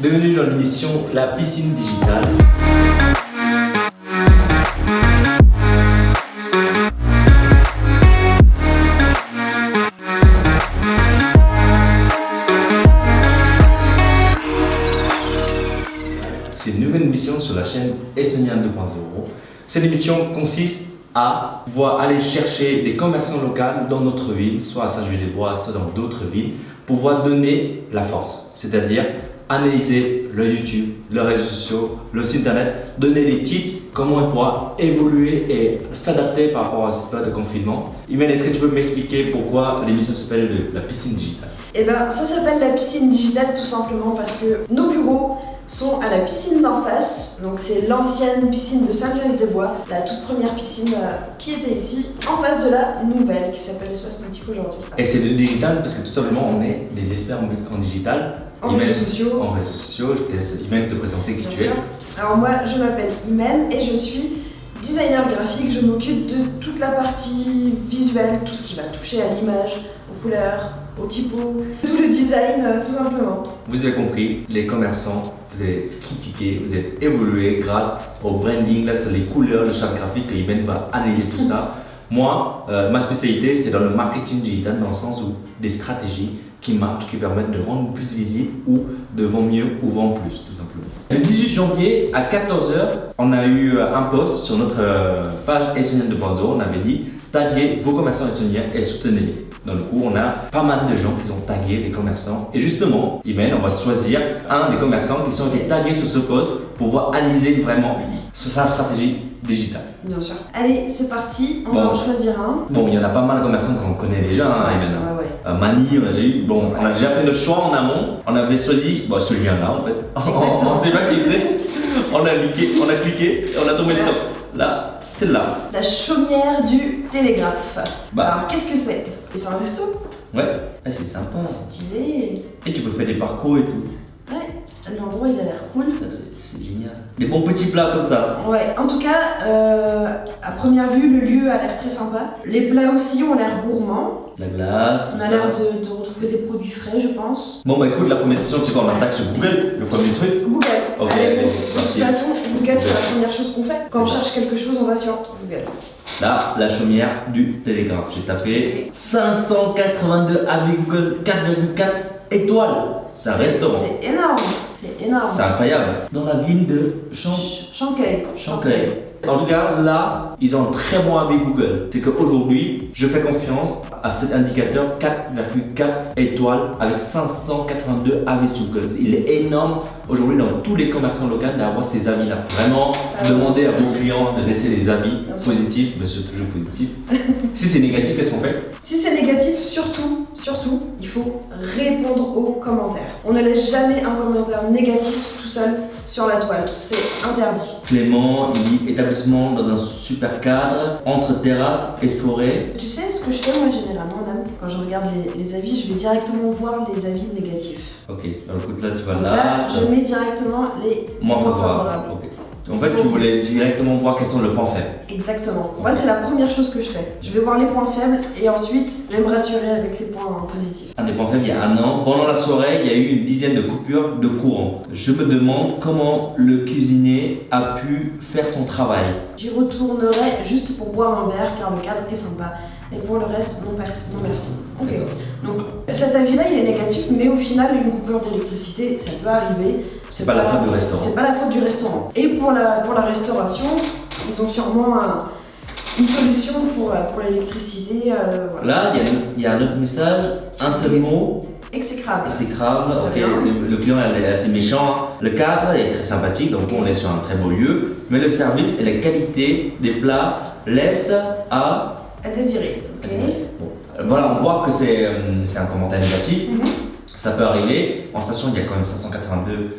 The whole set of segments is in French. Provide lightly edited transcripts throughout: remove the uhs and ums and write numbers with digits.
Bienvenue dans l'émission La piscine digitale. C'est une nouvelle émission sur la chaîne Estonien 2.0. Cette émission consiste à pouvoir aller chercher des commerçants locaux dans notre ville, soit à Saint-Gilles-des-Bois, soit dans d'autres villes, pour pouvoir donner la force, c'est-à-dire analyser le YouTube, les réseaux sociaux, le site internet, donner des tips, comment on pourra évoluer et s'adapter par rapport à cette période de confinement. Imen, est-ce que tu peux m'expliquer pourquoi l'émission s'appelle la piscine digitale? Eh bien, ça s'appelle la piscine digitale tout simplement parce que nos bureaux sont à la piscine d'en face. Donc c'est l'ancienne piscine de Saint-Gilles-des-Bois, la toute première piscine qui était ici, en face de la nouvelle qui s'appelle l'espace nautique aujourd'hui. Et c'est du digital parce que tout simplement on est des experts en digital. En réseaux sociaux. En réseaux sociaux, je laisse Imen te présenter qui tu es. Alors moi je m'appelle Imen et je suis designer graphique. Je m'occupe de toute la partie visuelle, tout ce qui va toucher à l'image, aux couleurs, aux typos, tout le design tout simplement. Vous avez compris, les commerçants, vous avez critiqué, vous avez évolué grâce au branding, là c'est les couleurs, le charte graphique et Imen va analyser tout ça. Moi, ma spécialité c'est dans le marketing digital dans le sens où des stratégies qui marchent, qui permettent de rendre plus visible ou de vendre mieux ou vendre plus tout simplement. Le 18 janvier à 14h, on a eu un post sur notre page Estonien 2.0, on avait dit taguez vos commerçants estoniens et soutenez-les. Dans le coup, on a pas mal de gens qui ont tagué les commerçants. Et justement, Imen, on va choisir un des commerçants qui sont été tagués sur ce post pour pouvoir analyser vraiment sa stratégie digitale. Bien sûr. Allez, c'est parti, on va en choisir un. Bon, il y en a pas mal de commerçants qu'on connaît déjà, hein, Imen. Ouais. Mani, on a déjà eu. Bon, on a déjà fait notre choix en amont. On avait choisi celui-là en fait. Exactement. On s'est pas glissé. On a cliqué et on a tombé sur là. Celle-là. La chaumière du télégraphe. Bah. Alors, qu'est-ce que c'est? Et c'est un resto? Ouais, c'est sympa. Stylé. Et tu peux faire des parcours et tout. Ouais, l'endroit il a l'air cool. C'est génial. Des bons petits plats comme ça. Ouais, en tout cas, à première vue, le lieu a l'air très sympa. Les plats aussi ont l'air gourmands. La glace, tout ça. On a l'air de retrouver des produits frais, je pense. Bon, bah écoute, la première session, c'est quoi? On attaque sur Google, le premier truc. Google. Ok, Allez, allez, de toute façon, Google, c'est la première chose qu'on fait. Quand on cherche quelque chose, on va sur Google. Là, la chaumière du télégraphe. J'ai tapé 582 avis Google, 4,4 étoiles. C'est un restaurant. C'est énorme. C'est énorme. C'est incroyable. Dans la ville de Chancueil. En tout cas, là, ils ont un très bon avis Google. C'est qu'aujourd'hui, je fais confiance à cet indicateur 4,4 étoiles avec 582 avis sur Google. Il est énorme aujourd'hui dans tous les commerçants locaux d'avoir ces avis-là. Vraiment, demandez à vos clients de laisser des avis positifs, mais c'est toujours positif. Si c'est négatif, qu'est-ce qu'on fait? Si c'est négatif, surtout, il faut répondre aux commentaires. On ne laisse jamais un commentaire négatif tout seul sur la toile. C'est interdit. Clément, il dit établissement dans un super cadre, entre terrasse et forêt. Tu sais ce que je fais moi généralement, Nam, quand je regarde les avis, je vais directement voir les avis négatifs. Ok, alors écoute là, tu vas Donc là. je mets directement les moins points favorables. favorables. Okay. En fait, tu voulais directement voir quels sont les points faibles. Exactement. Moi, c'est la première chose que je fais. Je vais voir les points faibles et ensuite, je vais me rassurer avec les points positifs. Un des points faibles, il y a un an, pendant la soirée, il y a eu une dizaine de coupures de courant. Je me demande comment le cuisinier a pu faire son travail. J'y retournerai juste pour boire un verre car le cadre est sympa. Et pour le reste, non merci. Ok. Donc cet avis-là, il est négatif, mais au final, une coupure d'électricité, ça peut arriver. C'est pas la faute du restaurant. C'est pas la faute du restaurant. Et pour la restauration, ils ont sûrement une solution pour l'électricité. Là, Voilà. il y a un autre message, un seul mot. Exécrable. Exécrable, ok. Le client est assez méchant. Le cadre est très sympathique, donc on est sur un très beau lieu. Mais le service et la qualité des plats laissent à désirer. Okay. Bon. Voilà, on voit que c'est un commentaire négatif. Ça peut arriver, en sachant qu'il y a quand même 582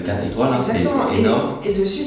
4 étoiles, hein, c'est énorme. Et dessus,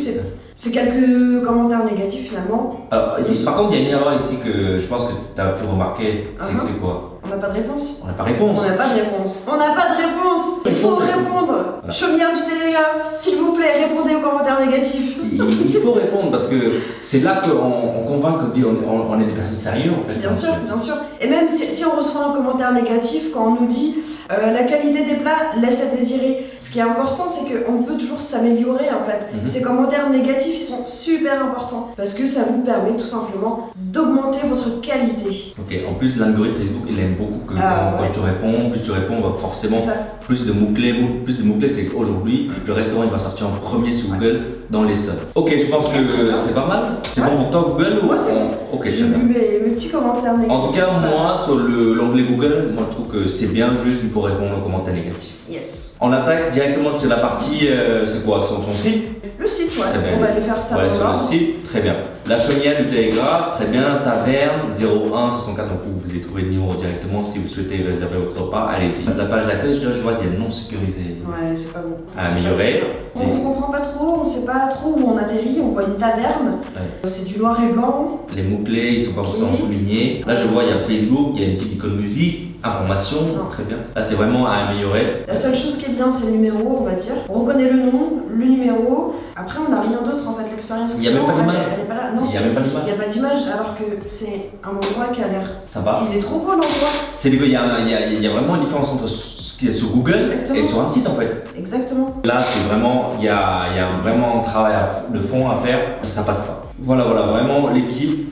c'est quelques commentaires négatifs finalement. Alors, par contre, il y a une erreur ici que je pense que tu as pu remarquer, c'est quoi? On n'a pas de réponse. On n'a pas de réponse. On n'a pas de réponse. On n'a pas de réponse. Il faut répondre. Voilà. Chaumière du télégraphe, s'il vous plaît, répondez aux commentaires négatifs. Il faut répondre parce que c'est là qu'on convainc qu'on est des personnes sérieuses en fait. Bien sûr. Et même si on reçoit un commentaire négatif, quand on nous dit La qualité des plats laisse à désirer. Ce qui est important, c'est qu'on peut toujours s'améliorer en fait. Ces commentaires négatifs, ils sont super importants parce que ça vous permet tout simplement d'augmenter votre qualité. Ok, en plus l'algorithme Facebook, il aime beaucoup que quand tu réponds, plus tu réponds, va forcément plus de mots-clés. Plus de mots-clés, c'est qu'aujourd'hui, le restaurant il va sortir en premier sur Google dans les seuls. Ok, je pense que c'est pas mal. C'est bon pour toi Google ou... Moi c'est bon. Ok, j'ai vu mes petits commentaires négatifs. En tout cas, moi, sur l'onglet Google, moi je trouve que c'est bien, juste il faut répondre aux commentaires négatifs. Yes. On attaque directement sur la partie, c'est quoi, son site? Le site, ouais. On va aller faire ça. Ouais, sur le site, très bien. La Chaumière du Télégraphe, très bien. Taverne 01 64, donc vous allez trouver le numéro directement si vous souhaitez réserver votre repas, allez-y. La page d'accueil, je vois qu'il y a non sécurisé. Ouais, c'est pas bon. À améliorer. On comprend pas trop, on sait pas trop où on atterrit, on voit une taverne, c'est du noir et blanc. Les mots-clés, ils sont pas forcément soulignés. Là, je vois, il y a Facebook, il y a une petite icône musique. Information, très bien. Là, c'est vraiment à améliorer. La seule chose qui est bien, c'est le numéro, on va dire. On reconnaît le nom, le numéro. Après, on n'a rien d'autre en fait. L'expérience. Il n'y a même pas d'image. Elle est pas là. Non. Il n'y a même pas d'image. Il n'y a pas d'image, alors que c'est un endroit qui a l'air. Ça va. Il est trop beau l'endroit. C'est il y a vraiment une différence entre ce qui est sur Google et sur un site en fait. Exactement. Là, c'est vraiment, il y a vraiment un travail de fond à faire. Ça passe pas. Voilà, vraiment l'équipe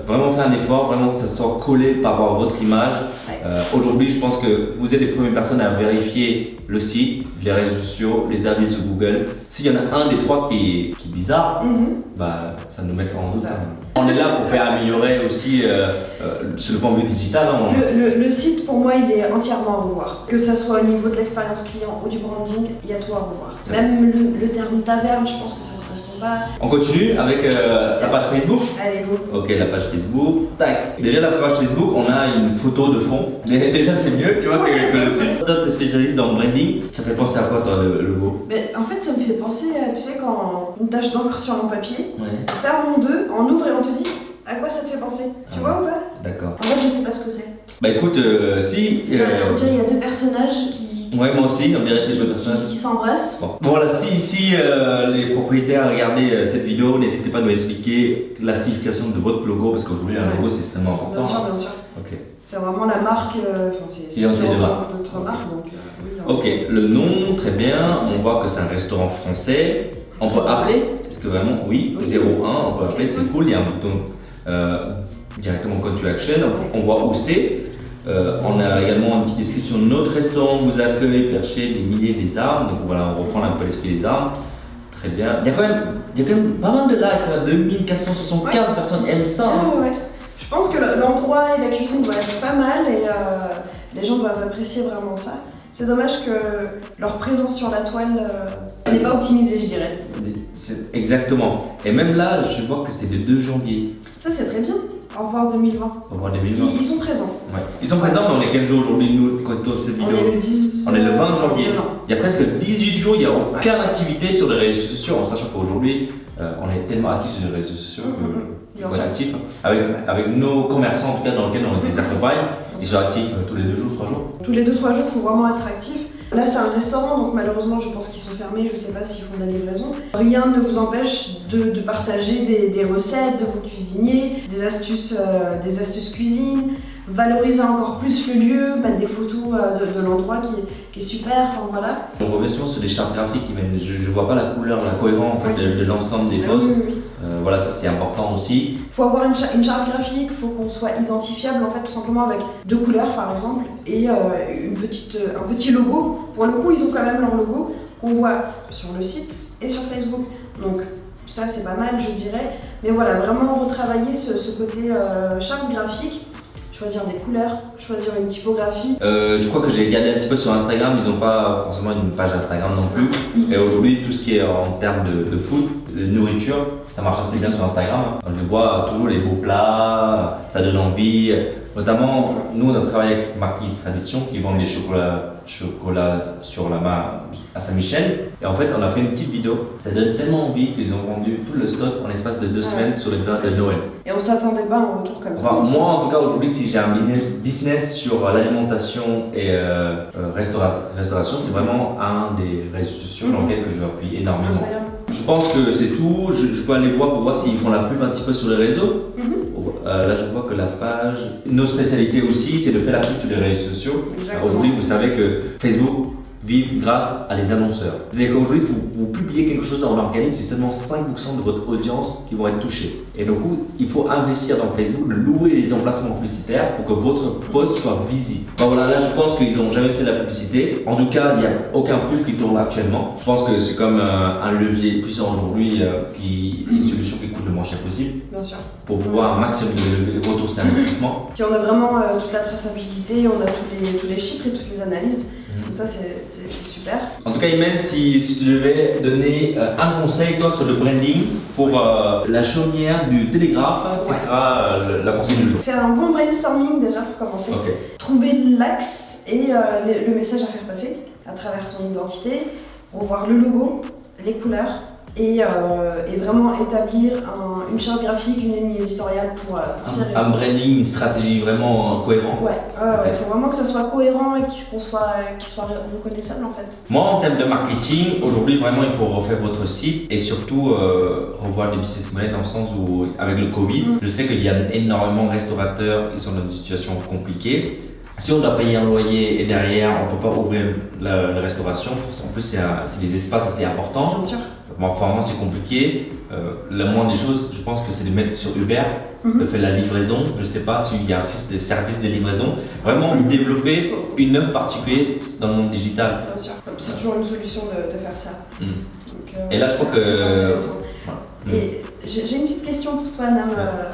vraiment fait un effort, vraiment que ça soit collé par rapport à votre image. Aujourd'hui, je pense que vous êtes les premières personnes à vérifier le site, les réseaux sociaux, les avis sur Google. S'il y en a un des trois qui est bizarre, bah, ça nous met en doute. On est là pour faire améliorer aussi sur le point de vue digital. Le site, pour moi, il est entièrement à revoir. Que ça soit au niveau de l'expérience client ou du branding, il y a tout à revoir. Même le terme taverne, je pense que ça ne correspond pas. On continue avec la page Facebook. Allez, go. Ok, la page Facebook. Tac. Déjà, la page Facebook, on a une photo de fond. Déjà, c'est mieux, tu vois, que le site. Toi, tu es spécialiste dans le branding. Ça fait penser à quoi, toi, le logo? Mais en fait, ça me fait penser, tu sais, quand une tache d'encre sur un papier, ferme en deux, on ouvre et on te dit à quoi ça te fait penser. Tu vois ou pas? D'accord. En fait, je sais pas ce que c'est. Bah écoute, si. On dirait il y a deux personnages qui ouais, moi aussi, on dirait ces deux personnages qui s'embrassent. Bon, voilà, si les propriétaires regardaient cette vidéo, n'hésitez pas à nous expliquer la signification de votre logo, parce qu'aujourd'hui, un logo c'est extrêmement important. Bien sûr. Ok. C'est vraiment la marque, c'est ce qui représente notre marque. Donc, oui, ok, le nom, très bien. On voit que c'est un restaurant français. On peut appeler, parce que vraiment, oui, 01, on peut appeler, c'est cool. Il y a un bouton directement call to action. On voit où c'est. On a également une petite description. Notre restaurant vous accueille perché des milliers des arbres. Donc voilà, on reprend un peu l'esprit des arbres. Très bien. Il y a quand même pas mal de likes. 2475 personnes aiment ça. Ouais. Je pense que l'endroit et la cuisine doivent être pas mal et les gens doivent apprécier vraiment ça. C'est dommage que leur présence sur la toile n'est pas optimisée, je dirais. Exactement. Et même là, je vois que c'est le 2 janvier. Ça, c'est très bien. Au revoir 2020. Au revoir 2020. Ils sont présents. Ouais. Ils sont présents, mais on est quel jour aujourd'hui, nous, quand on tourne cette vidéo? On est le 20 janvier. Il y a presque 18 jours, il n'y a aucune activité sur les réseaux sociaux, en sachant qu'aujourd'hui, on est tellement actifs sur les réseaux sociaux que faut être actif. Avec nos commerçants, en tout cas, dans lesquels on les accompagne, ils sont actifs tous les 2 jours, 3 jours. Tous les 2-3 jours, il faut vraiment être actif. Là, c'est un restaurant, donc malheureusement, je pense qu'ils sont fermés. Je ne sais pas s'ils font de la livraison. Rien ne vous empêche de partager des recettes de vos cuisiniers, des astuces cuisine, valoriser encore plus le lieu, mettre des photos de l'endroit qui est super. Enfin, voilà. On revient souvent sur les chartes graphiques. Je ne vois pas la couleur, la cohérence en fait, de l'ensemble des posts. Oui. Voilà, ça c'est important aussi. Il faut avoir une charte graphique, il faut qu'on soit identifiable en fait, tout simplement avec 2 couleurs par exemple et un petit logo. Pour le coup, ils ont quand même leur logo qu'on voit sur le site et sur Facebook. Donc ça c'est pas mal, je dirais. Mais voilà, vraiment retravailler ce côté charte graphique. Choisir des couleurs, choisir une typographie. Je crois que j'ai regardé un petit peu sur Instagram, ils n'ont pas forcément une page Instagram non plus. Et aujourd'hui, tout ce qui est en termes de food, de nourriture, ça marche assez bien sur Instagram. On les voit toujours les beaux plats, ça donne envie. Notamment, nous on a travaillé avec Marquise Tradition qui vendent des chocolats sur la main à Saint-Michel. Et en fait, on a fait une petite vidéo. Ça donne tellement envie qu'ils ont vendu tout le stock en l'espace de 2 semaines sur les plats de Noël. Et on s'attendait pas à un retour comme ça. Enfin, moi, en tout cas, aujourd'hui, si j'ai un business sur l'alimentation et restauration, c'est vraiment un des réseaux sociaux dans lequel je appuie énormément. Je pense que c'est tout. Je peux aller voir pour voir s'ils font la pub un petit peu sur les réseaux. Là, je vois que la page. Nos spécialités aussi, c'est de faire la pub sur les réseaux sociaux. Aujourd'hui, vous savez que Facebook vit grâce à les annonceurs. C'est-à-dire qu'aujourd'hui, vous publiez quelque chose dans l'organique, c'est seulement 5% de votre audience qui vont être touchés. Et donc, il faut investir dans Facebook, louer les emplacements publicitaires pour que votre post soit visible. Bon, voilà, là, je pense qu'ils n'ont jamais fait de la publicité. En tout cas, il n'y a aucun pub qui tourne actuellement. Je pense que c'est comme un levier puissant aujourd'hui, c'est une solution qui coûte le moins cher possible. Bien sûr. Pour pouvoir un maximum de retour sur investissement. Puis on a vraiment toute la traçabilité, on a tous les chiffres et toutes les analyses. Donc ça, c'est super. En tout cas, Imen, si tu devais donner un conseil, toi, sur le branding pour la chaumière du Télégraphe, quel sera la conseil du jour? Faire un bon brainstorming déjà pour commencer. Okay. Trouver l'axe et le message à faire passer à travers son identité, revoir le logo, les couleurs et vraiment établir une charte graphique, une ligne éditoriale pour un branding, une stratégie vraiment cohérente. Ouais, il faut vraiment que ça soit cohérent et qu'il soit reconnaissable en fait. Moi, en termes de marketing, aujourd'hui, vraiment, il faut refaire votre site et surtout revoir les business models dans le sens où, avec le Covid, je sais qu'il y a énormément de restaurateurs qui sont dans une situation compliquée. Si on doit payer un loyer et derrière on ne peut pas ouvrir la restauration, en plus c'est des espaces assez importants. Bien sûr. Bon, vraiment c'est compliqué. La moindre des choses, je pense que c'est de mettre sur Uber, de faire la livraison. Je ne sais pas s'il y a un service de livraison. Vraiment développer une offre particulière dans le monde digital. Bien sûr. C'est toujours une solution de faire ça. Donc, et là je crois que... Et j'ai une petite question pour toi, Nam.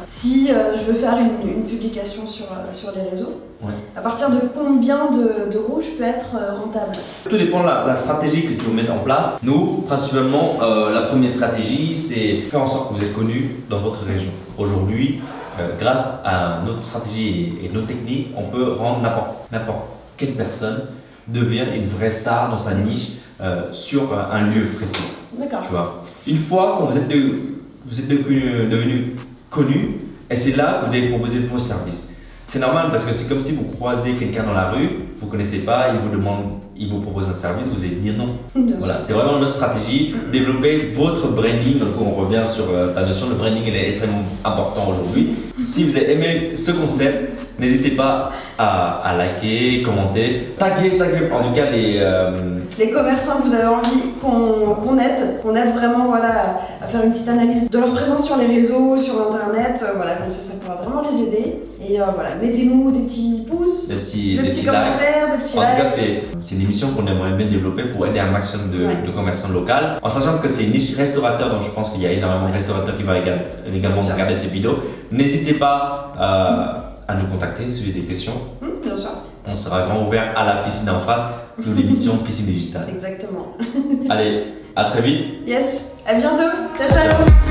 Si je veux faire une publication sur les réseaux, à partir de combien d'euros je peux être rentable? Tout dépend de la stratégie que tu veux mettre en place. Nous, principalement, la première stratégie, c'est faire en sorte que vous êtes connu dans votre région. Aujourd'hui, grâce à notre stratégie et nos techniques, on peut rendre n'importe quelle personne devient une vraie star dans sa niche sur un lieu précis. D'accord. Tu vois. Une fois que vous êtes devenu connu, et c'est là que vous allez proposer vos services. C'est normal parce que c'est comme si vous croisez quelqu'un dans la rue, vous ne connaissez pas, il vous propose un service, vous allez dire non. Voilà, c'est vraiment notre stratégie, développer votre branding. Donc on revient sur ta notion, le branding il est extrêmement important aujourd'hui. Si vous avez aimé ce concept, n'hésitez pas à liker, commenter, taguer en tout cas les commerçants que vous avez envie qu'on aide vraiment à faire une petite analyse de leur présence sur les réseaux, sur internet, comme ça pourra vraiment les aider. Et mettez-nous des petits pouces, des petits commentaires, des petits likes. En tout cas, c'est une émission qu'on aimerait bien développer pour aider un maximum de commerçants locaux. En sachant que c'est une niche restaurateur, donc je pense qu'il y a énormément de restaurateurs qui vont également regarder ces vidéos. N'hésitez pas à nous contacter si vous avez des questions. Bien sûr. On sera grand ouvert à la piscine en face de l'émission Piscine Digitale. Exactement. Allez, à très vite. Yes, à bientôt. Ciao, ciao.